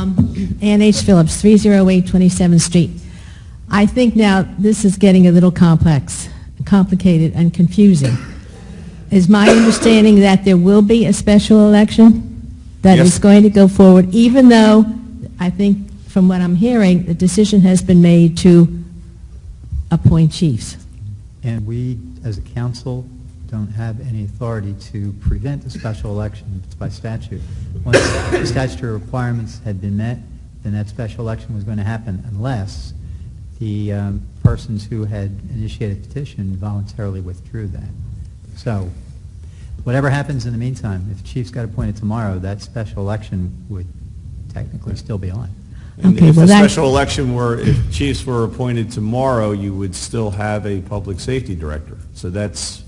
Ann H. Phillips, 308 27th Street. I think now this is getting a little complicated and confusing. Is my understanding that there will be a special election that Yes. is going to go forward, even though I think from what I'm hearing, the decision has been made to appoint chiefs? And we, as a council, don't have any authority to prevent a special election. It's by statute. Once the statutory requirements had been met, then that special election was going to happen unless the persons who had initiated the petition voluntarily withdrew that. So whatever happens in the meantime, if chiefs got appointed tomorrow, that special election would technically still be on. And Okay, if well, a that- special election were, if chiefs were appointed tomorrow, you would still have a public safety director. So that's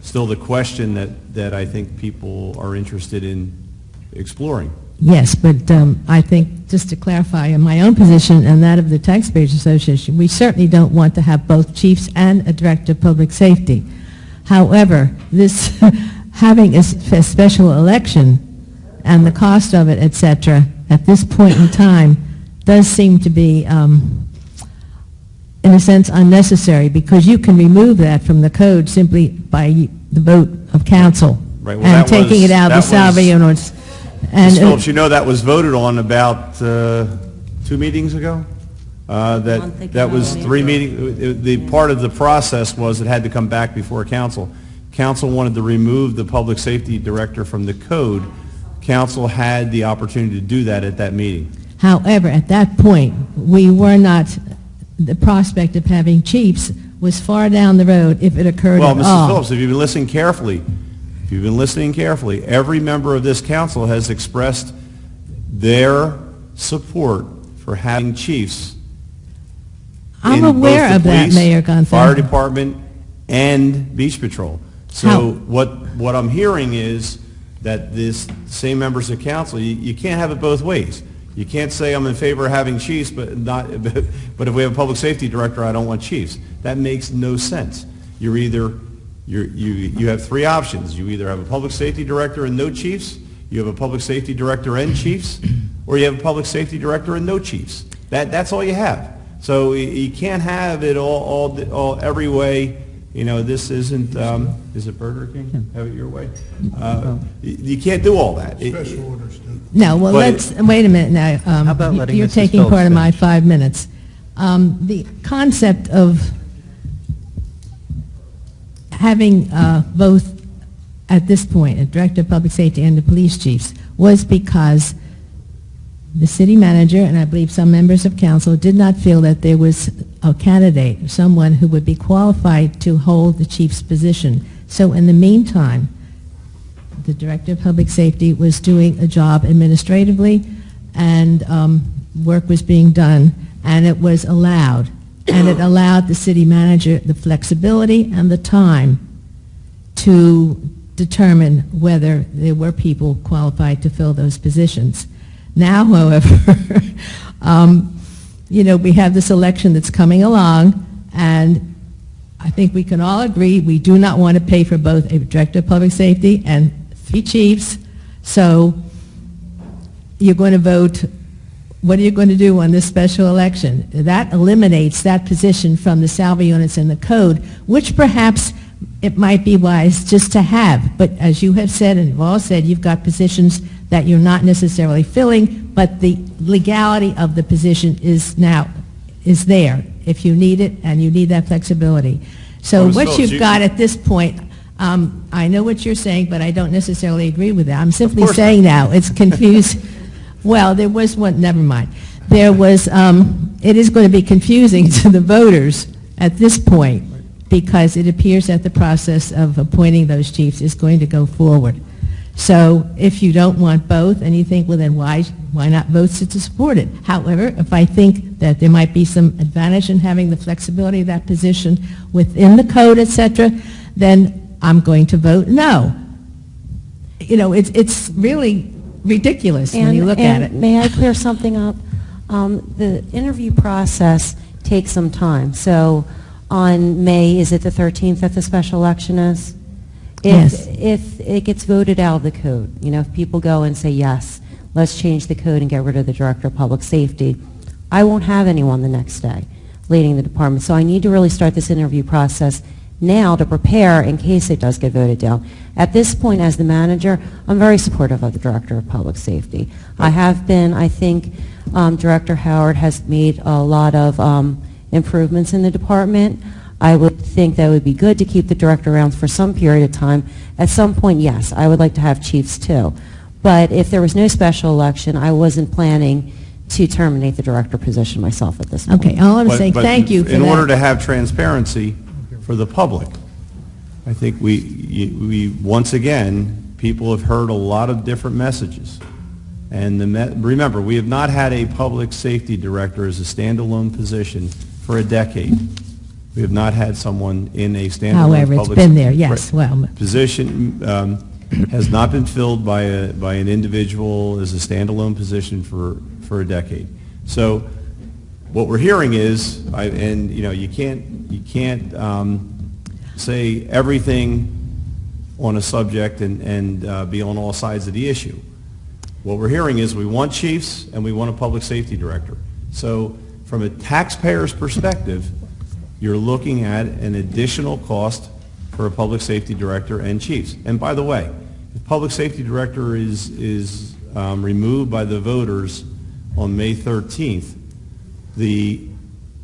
still the question that I think people are interested in exploring. Yes, but I think, just to clarify, in my own position and that of the Taxpayers Association, we certainly don't want to have both chiefs and a director of public safety. However, this having a special election and the cost of it, et cetera, at this point in time does seem to be, in a sense, unnecessary, because you can remove that from the code simply by the vote of council. Right, well, and that taking was- it out of the that was- salary ordinance. And Ms. Phillips, you know that was voted on about 2 meetings ago? That was 3 meetings. The part of the process was it had to come back before council. Council wanted to remove the public safety director from the code. Council had the opportunity to do that at that meeting. However, at that point, we were not, the prospect of having chiefs was far down the road if it occurred Well, at Mrs. all. Phillips, if you've been listening carefully, every member of this council has expressed their support for having chiefs I'm in aware both of the that, police, Mayor Gunther. fire department, and beach patrol. So How- what I'm hearing is that this same members of council, you can't have it both ways. You can't say I'm in favor of having chiefs, but but if we have a public safety director, I don't want chiefs. That makes no sense. You have 3 options. You either have a public safety director and no chiefs, you have a public safety director and chiefs, or you have a public safety director and no chiefs. That's all you have. So you can't have it all every way. You know, this isn't, is it Burger King? Have it your way? You can't do all that. Special orders do. No, well, But wait a minute now. How about letting You're Mrs. taking Phillips part of my finish? 5 minutes. The concept of having both, at this point, a director of public safety and the police chiefs, was because the city manager, and I believe some members of council, did not feel that there was a candidate, someone who would be qualified to hold the chief's position. So in the meantime, the director of public safety was doing a job administratively, and work was being done, and it was allowed. And it allowed the city manager the flexibility and the time to determine whether there were people qualified to fill those positions. Now, however, you know, we have this election that's coming along, and I think we can all agree we do not want to pay for both a director of public safety and 3 chiefs. So you're going to vote, what are you going to do on this special election? That eliminates that position from the salary units in the code, which perhaps it might be wise just to have. But as you have said, and you've all said, you've got positions that you're not necessarily filling, but the legality of the position is there if you need it and you need that flexibility. So Ms. what Phillips, you've got at this point, I know what you're saying, but I don't necessarily agree with that. I'm simply course saying now, it's confused. Well, there was one, never mind. There was, it is going to be confusing to the voters at this point, because it appears that the process of appointing those chiefs is going to go forward. So if you don't want both, and you think, well, then why not vote to support it? However, if I think that there might be some advantage in having the flexibility of that position within the code, et cetera, then I'm going to vote no. You know, it's really ridiculous when you look at it. May I clear something up? The interview process takes some time. So on May, is it the 13th that the special election is? Yes. If it gets voted out of the code, you know, if people go and say, yes, let's change the code and get rid of the Director of Public Safety, I won't have anyone the next day leading the department. So I need to really start this interview process now to prepare in case it does get voted down. At this point, as the manager, I'm very supportive of the Director of Public Safety. I have been. I think Director Howard has made a lot of improvements in the department. I would think that it would be good to keep the director around for some period of time. At some point, yes, I would like to have chiefs too. But if there was no special election, I wasn't planning to terminate the director position myself at this point. Okay, all I'm saying, But thank you for in that. order to have transparency for the public, I think we once again, people have heard a lot of different messages. And remember, we have not had a public safety director as a standalone position for a decade. We have not had someone in a standalone However, it's public been there, yes, well. position. Has not been filled by an individual as a standalone position for a decade. So what we're hearing is, and you know, you can't say everything on a subject and be on all sides of the issue. What we're hearing is we want chiefs and we want a public safety director. So from a taxpayer's perspective, you're looking at an additional cost for a public safety director and chiefs. And by the way, if public safety director is removed by the voters on May 13th, the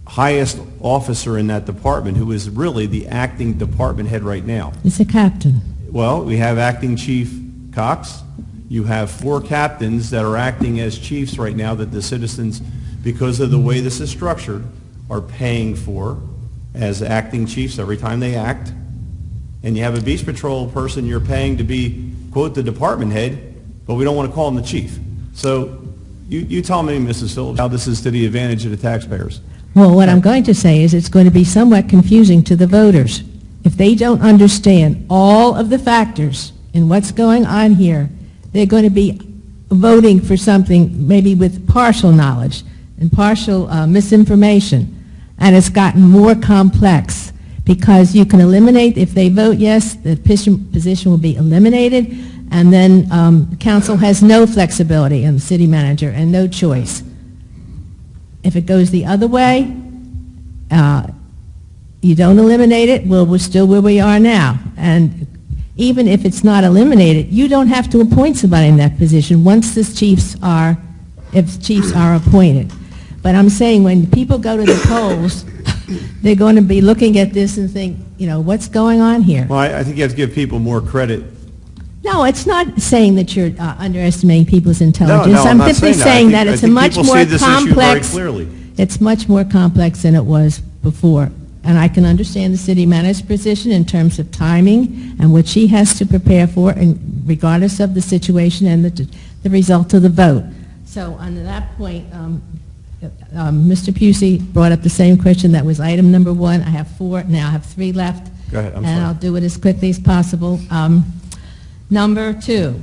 highest officer in that department, who is really the acting department head right now. It's a captain. Well, we have acting Chief Cox. You have 4 captains that are acting as chiefs right now that the citizens, because of the way this is structured, are paying for as acting chiefs every time they act. And you have a beach patrol person you're paying to be, quote, the department head, but we don't want to call him the chief. So you tell me, Mrs. Phillips, how this is to the advantage of the taxpayers. Well, what I'm going to say is it's going to be somewhat confusing to the voters. If they don't understand all of the factors in what's going on here, they're going to be voting for something maybe with partial knowledge and partial misinformation. And it's gotten more complex because you can eliminate, if they vote yes, the position will be eliminated, and then council has no flexibility in the city manager and no choice. If it goes the other way, you don't eliminate it, well, we're still where we are now. And even if it's not eliminated, you don't have to appoint somebody in that position once the chiefs are appointed. But I'm saying when people go to the polls, they're going to be looking at this and think, you know, what's going on here? Well, I think you have to give people more credit. No, it's not saying that you're underestimating people's intelligence. No, I'm not simply saying that. saying that it's I a think much people more see this issue very complex. clearly. It's much more complex than it was before. And I can understand the city manager's position in terms of timing and what she has to prepare for, and regardless of the situation and the result of the vote. So on that point, Mr. Pusey brought up the same question that was item number 1. I have 4, now I have 3 left. Go ahead, I'm and sorry. I'll do it as quickly as possible. Number 2,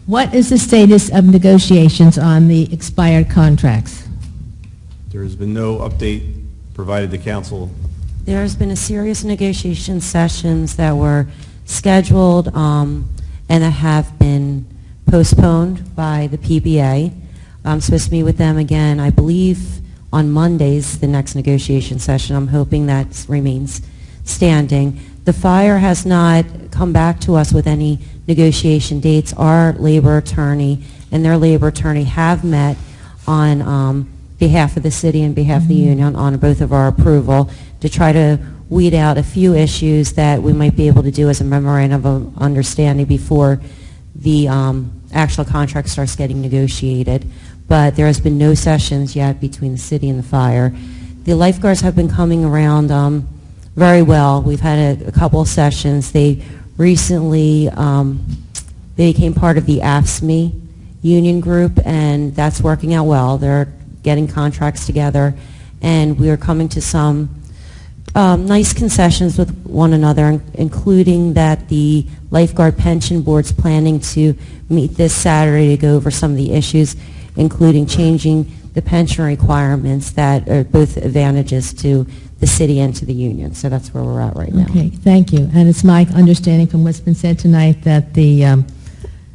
what is the status of negotiations on the expired contracts? There has been no update provided to council. There's been a series of negotiation sessions that were scheduled and that have been postponed by the PBA. I'm supposed to meet with them again, I believe, on Mondays, the next negotiation session. I'm hoping that remains standing. The fire has not come back to us with any negotiation dates. Our labor attorney and their labor attorney have met on behalf of the city and behalf of the union on both of our approval to try to weed out a few issues that we might be able to do as a memorandum of understanding before the actual contract starts getting negotiated. But there has been no sessions yet between the city and the fire. The lifeguards have been coming around very well. We've had a couple of sessions. They recently they became part of the AFSCME union group, and that's working out well. They're getting contracts together, and we are coming to some nice concessions with one another, including that the lifeguard pension board's planning to meet this Saturday to go over some of the issues, including changing the pension requirements that are both advantages to the city and to the union. So that's where we're at right now. Okay, thank you. And it's my understanding from what's been said tonight that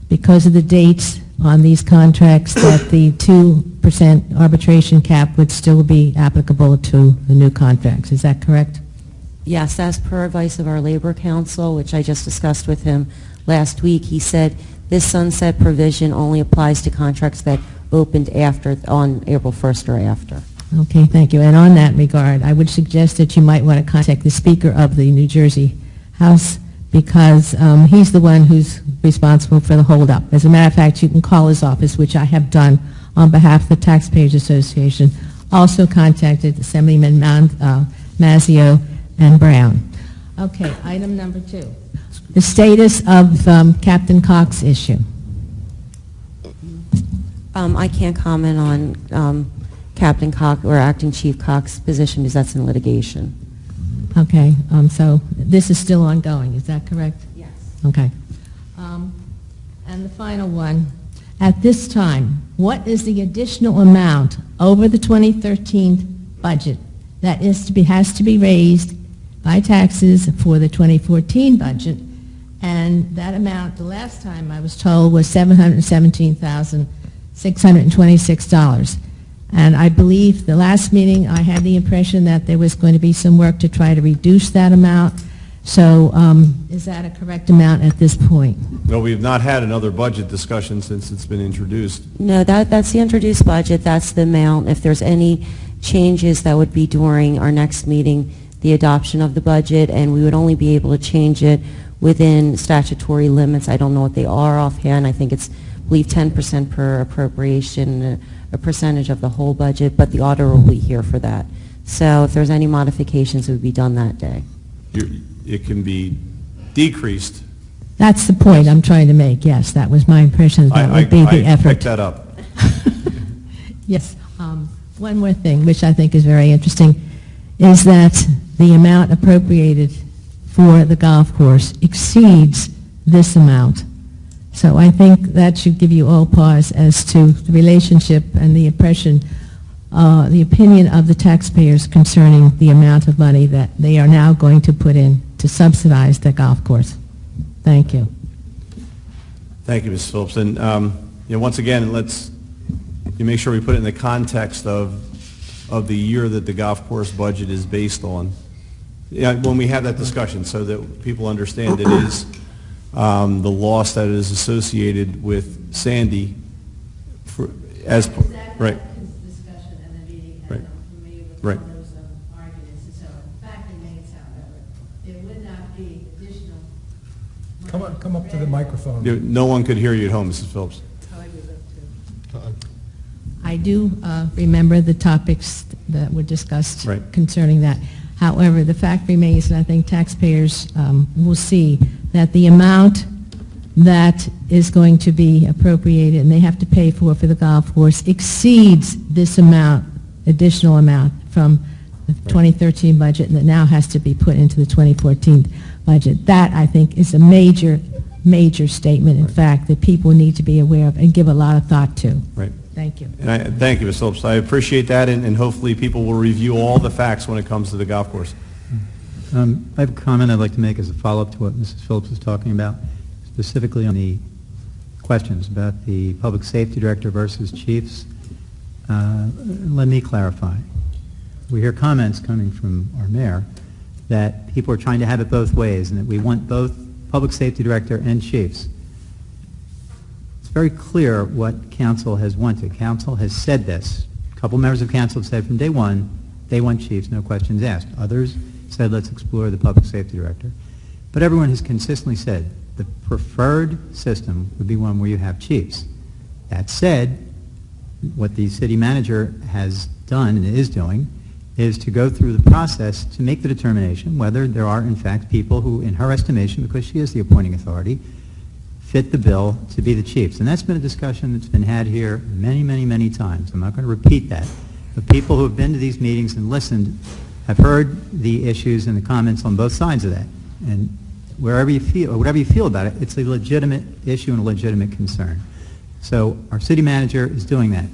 because of the dates on these contracts that the 2% arbitration cap would still be applicable to the new contracts. Is that correct? Yes, as per advice of our Labor Council, which I just discussed with him last week, he said this sunset provision only applies to contracts that opened on April 1st or after. Okay, thank you. And on that regard, I would suggest that you might want to contact the Speaker of the New Jersey House because he's the one who's responsible for the holdup. As a matter of fact, you can call his office, which I have done on behalf of the Taxpayers Association. Also contacted Assemblyman Mazzio and Brown. Okay, item number 2. The status of Captain Cox's issue. I can't comment on Captain Cox or Acting Chief Cox's position because that's in litigation. Okay, so this is still ongoing, is that correct? Yes. Okay. And the final one, at this time, what is the additional amount over the 2013 budget that has to be raised by taxes for the 2014 budget? And that amount, the last time I was told, was $717,626. And I believe the last meeting I had the impression that there was going to be some work to try to reduce that amount. So is that a correct amount at this point? Well, we've not had another budget discussion since it's been introduced. No, that's the introduced budget. That's the amount. If there's any changes, that would be during our next meeting, the adoption of the budget, and we would only be able to change it within statutory limits. I don't know what they are offhand. I think it's, I believe, 10% per appropriation, a percentage of the whole budget, but the auditor will be here for that. So if there's any modifications, it would be done that day. It can be decreased. That's the point I'm trying to make, yes. That was my impression. That would be the effort. I picked that up. Yes. One more thing, which I think is very interesting, is that the amount appropriated for the golf course exceeds this amount. So I think that should give you all pause as to the relationship and the impression, the opinion of the taxpayers concerning the amount of money that they are now going to put in to subsidize the golf course. Thank you. Thank you, Ms. Phillips. And once again, let's make sure we put it in the context of the year that the golf course budget is based on. When we have that discussion, so that people understand it is the loss that is associated with Sandy. Right. Discussion and the meeting, Right. I'm familiar with Right. all those arguments. And so the fact remains, however, there would not be additional. Come up to the microphone. No one could hear you at home, Mrs. Phillips. I do remember the topics that were discussed Right. concerning that. However, the fact remains, and I think taxpayers will see, that the amount that is going to be appropriated and they have to pay for the golf course exceeds this amount, additional amount from the 2013 budget that now has to be put into the 2014 budget. That, I think, is a major, major statement, in fact, that people need to be aware of and give a lot of thought to. Right. Thank you. And thank you, Ms. Phillips. I appreciate that, and hopefully people will review all the facts when it comes to the golf course. I have a comment I'd like to make as a follow-up to what Mrs. Phillips was talking about, specifically on the questions about the public safety director versus chiefs. Let me clarify. We hear comments coming from our mayor that people are trying to have it both ways and that we want both public safety director and chiefs. It's very clear what council has wanted. Council has said this. A couple members of council have said from day one they want chiefs, no questions asked. Others said let's explore the public safety director. But everyone has consistently said the preferred system would be one where you have chiefs. That said, what the city manager has done and is doing is to go through the process to make the determination whether there are in fact people who, in her estimation, because she is the appointing authority, fit the bill to be the chiefs. And that's been a discussion that's been had here many, many, many times. I'm not going to repeat that. The people who have been to these meetings and listened have heard the issues and the comments on both sides of that. And wherever you feel, or whatever you feel about it, it's a legitimate issue and a legitimate concern. So our city manager is doing that.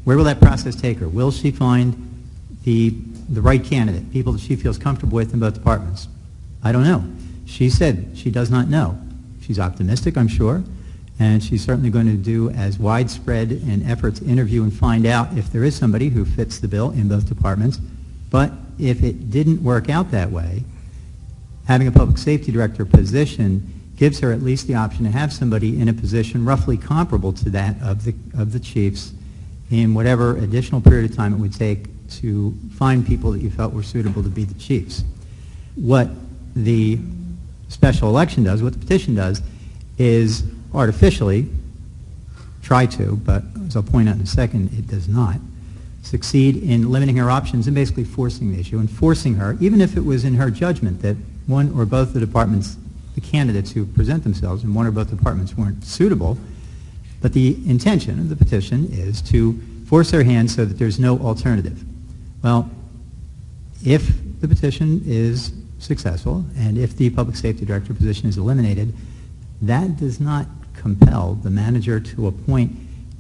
Where will that process take her? Will she find the right candidate, people that she feels comfortable with in both departments? I don't know. She said she does not know. She's optimistic, I'm sure, And she's certainly going to do as widespread an effort to interview and find out if there is somebody who fits the bill in both departments. But if it didn't work out that way, having a public safety director position gives her at least the option to have somebody in a position roughly comparable to that of the chiefs in whatever additional period of time it would take to find people that you felt were suitable to be the chiefs. What the special election does, what the petition does, is artificially try to, but as I'll point out in a second, it does not, succeed in limiting her options and basically forcing the issue and forcing her, even if it was in her judgment that one or both the departments, the candidates who present themselves in one or both departments weren't suitable, but the intention of the petition is to force her hand so that there's no alternative. Well, if the petition is successful and if the public safety director position is eliminated, that does not compel the manager to appoint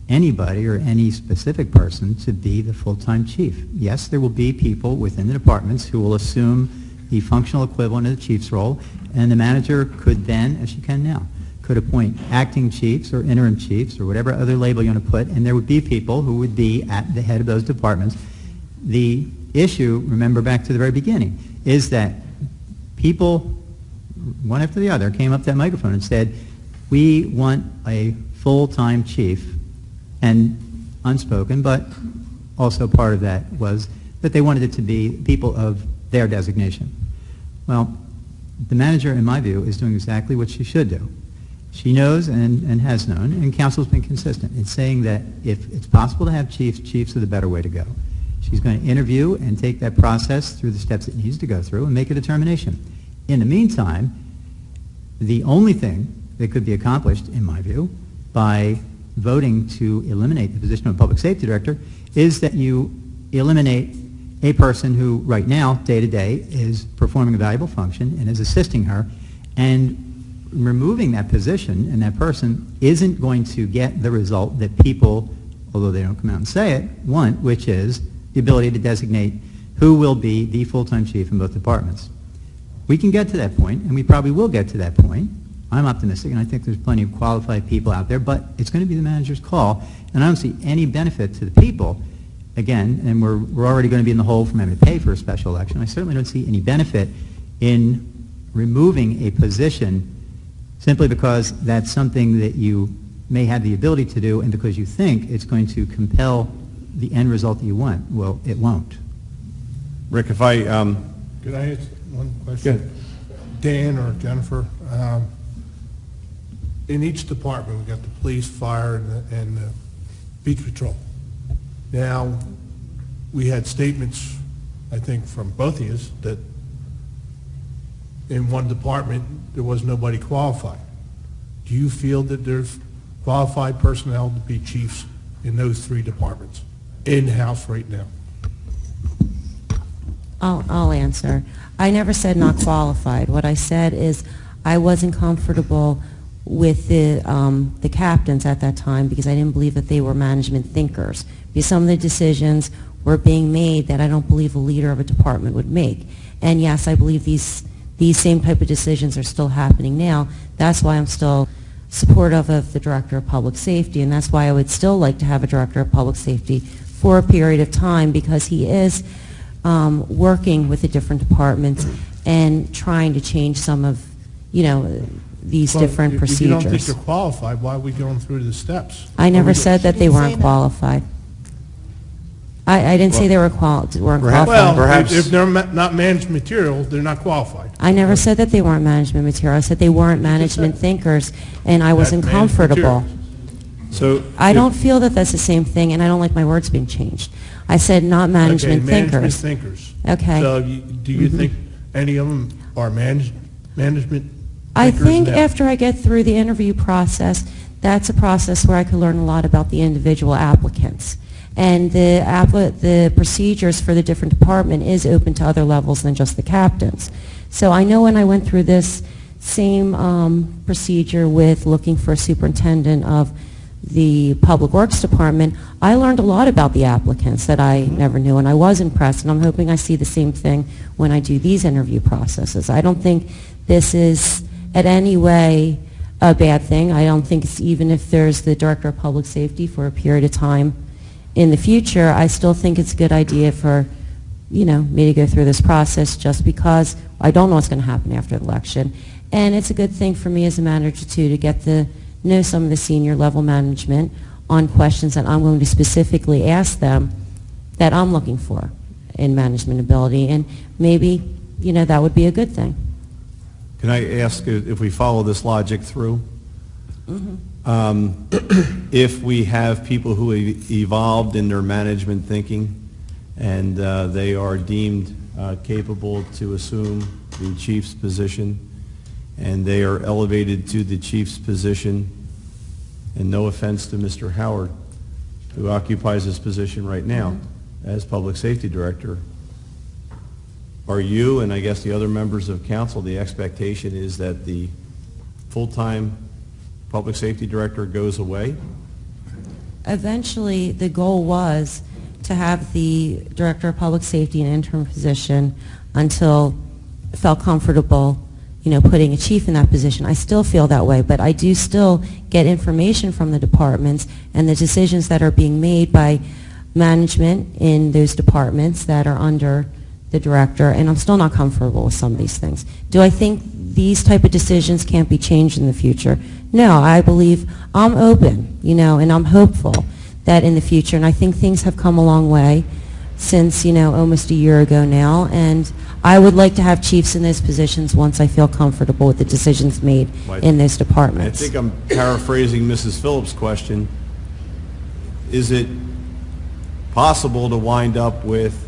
anybody or any specific person to be the full-time chief. Yes, there will be people within the departments who will assume the functional equivalent of the chief's role, and the manager could then, as she can now, could appoint acting chiefs or interim chiefs or whatever other label you want to put, and there would be people who would be at the head of those departments. The issue, remember back to the very beginning, is that people, one after the other, came up to that microphone and said, we want a full-time chief, and unspoken, but also part of that was that they wanted it to be people of their designation. Well, the manager, in my view, is doing exactly what she should do. She knows and has known, and council's been consistent in saying that if it's possible to have chiefs, chiefs are the better way to go. She's going to interview and take that process through the steps it needs to go through and make a determination. In the meantime, the only thing that could be accomplished, in my view, by voting to eliminate the position of public safety director is that you eliminate a person who right now, day to day, is performing a valuable function and is assisting her, and removing that position and that person isn't going to get the result that people, although they don't come out and say it, want, which is the ability to designate who will be the full-time chief in both departments. We can get to that point, and we probably will get to that point. I'm optimistic, and I think there's plenty of qualified people out there, but it's going to be the manager's call, and I don't see any benefit to the people, again, and we're already going to be in the hole from having to pay for a special election. I certainly don't see any benefit in removing a position simply because that's something that you may have the ability to do and because you think it's going to compel the end result that you want. Well, it won't. Rick, if I... Could I ask one question? Dan or Jennifer, in each department, we've got the police, fire, and the beach patrol. Now, we had statements, I think, from both of you that in one department, there was nobody qualified. Do you feel that there's qualified personnel to be chiefs in those three departments, in-house right now? I'll answer. I never said not qualified. What I said is I wasn't comfortable with the captains at that time because I didn't believe that they were management thinkers. Because some of the decisions were being made that I don't believe a leader of a department would make. And yes, I believe these same type of decisions are still happening now. That's why I'm still supportive of the Director of Public Safety, and that's why I would still like to have a Director of Public Safety for a period of time because he is working with the different departments and trying to change some of, these different procedures. If you don't think they're qualified, why are we going through the steps? I never said that they weren't qualified. I didn't say they weren't qualified. Well, Perhaps. if they're not managed material, they're not qualified. I never said that they weren't management material. I said they weren't management thinkers, and I wasn't management comfortable. materials. So I don't feel that that's the same thing, and I don't like my words being changed. I said not management Okay, management thinkers. thinkers. Okay. So do you think any of them are management I thinkers think now? after I get through the interview process, that's a process where I could learn a lot about the individual applicants. And the procedures for the different department is open to other levels than just the captains. So I know when I went through this same procedure with looking for a superintendent of the Public Works Department, I learned a lot about the applicants that I never knew, and I was impressed, and I'm hoping I see the same thing when I do these interview processes. I don't think this is at any way a bad thing. I don't think it's, even if there's the Director of Public Safety for a period of time in the future, I still think it's a good idea for, me to go through this process, just because I don't know what's going to happen after the election. And it's a good thing for me as a manager, too, to get to know some of the senior level management on questions that I'm going to specifically ask them that I'm looking for in management ability. And maybe, that would be a good thing. Can I ask if we follow this logic through? If we have people who have evolved in their management thinking and they are deemed capable to assume the chief's position, and they are elevated to the chief's position, and no offense to Mr. Howard, who occupies this position right now as Public Safety Director, are you, and I guess the other members of council, the expectation is that the full-time Public Safety Director goes away? Eventually, the goal was to have the Director of Public Safety in an interim position until I felt comfortable, putting a chief in that position. I still feel that way, but I do still get information from the departments and the decisions that are being made by management in those departments that are under the director, and I'm still not comfortable with some of these things. Do I think these type of decisions can't be changed in the future? No, I believe I'm open, and I'm hopeful that in the future, and I think things have come a long way since, almost a year ago now, and I would like to have chiefs in those positions once I feel comfortable with the decisions made in those I departments. think I'm paraphrasing Mrs. Phillips' question. Is it possible to wind up with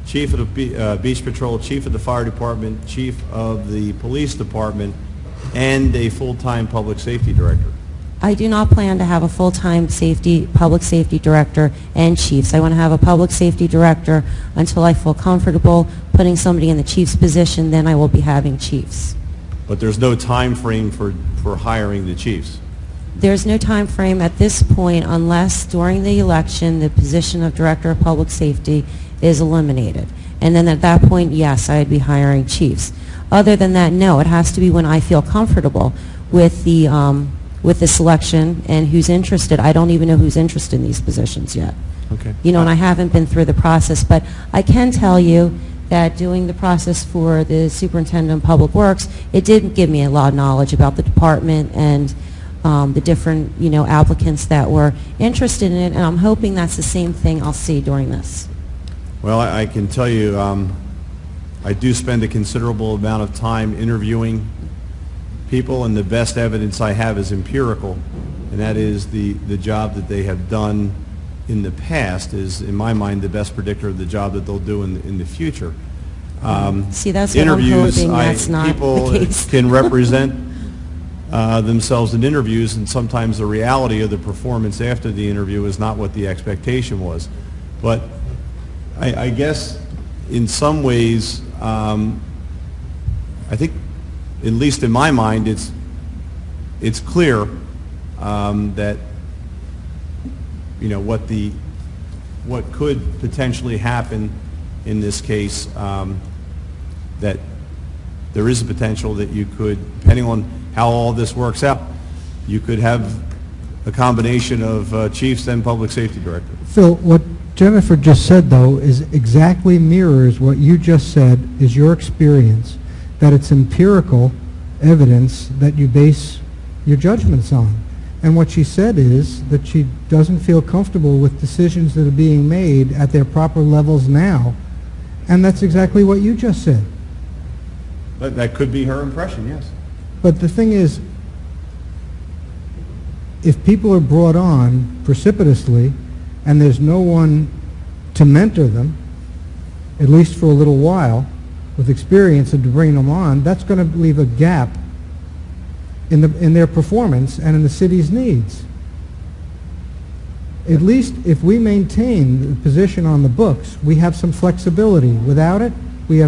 Chief of the Beach Patrol, Chief of the Fire Department, Chief of the Police Department, and a full-time Public Safety Director? I do not plan to have a full-time public safety director and chiefs. I want to have a public safety director until I feel comfortable putting somebody in the chief's position, then I will be having chiefs. But there's no time frame for hiring the chiefs? There's no time frame at this point unless during the election the position of Director of Public Safety is eliminated. And then at that point, yes, I'd be hiring chiefs. Other than that, no, it has to be when I feel comfortable with the selection and who's interested. I don't even know who's interested in these positions yet. Okay. And I haven't been through the process, but I can tell you that doing the process for the Superintendent of Public Works, it did give me a lot of knowledge about the department and the different, applicants that were interested in it, and I'm hoping that's the same thing I'll see during this. Well, I can tell you, I do spend a considerable amount of time interviewing people, and the best evidence I have is empirical, and that is the job that they have done in the past is, in my mind, the best predictor of the job that they'll do in the future. See, that's what I'm hoping that's not people the case. can represent themselves in interviews, and sometimes the reality of the performance after the interview is not what the expectation was. But I guess in some ways, I think, at least in my mind, it's clear that what could potentially happen in this case, that there is a potential that you could, depending on how all this works out, you could have a combination of chiefs and public safety director. Phil, what Jennifer just said, though, is exactly mirrors what you just said is your experience, that it's empirical evidence that you base your judgments on. And what she said is that she doesn't feel comfortable with decisions that are being made at their proper levels now. And that's exactly what you just said. But that could be her impression, yes. But the thing is, if people are brought on precipitously and there's no one to mentor them, at least for a little while, with experience and to bring them on, that's going to leave a gap in their performance and in the city's needs. At least if we maintain the position on the books, we have some flexibility. Without it, we have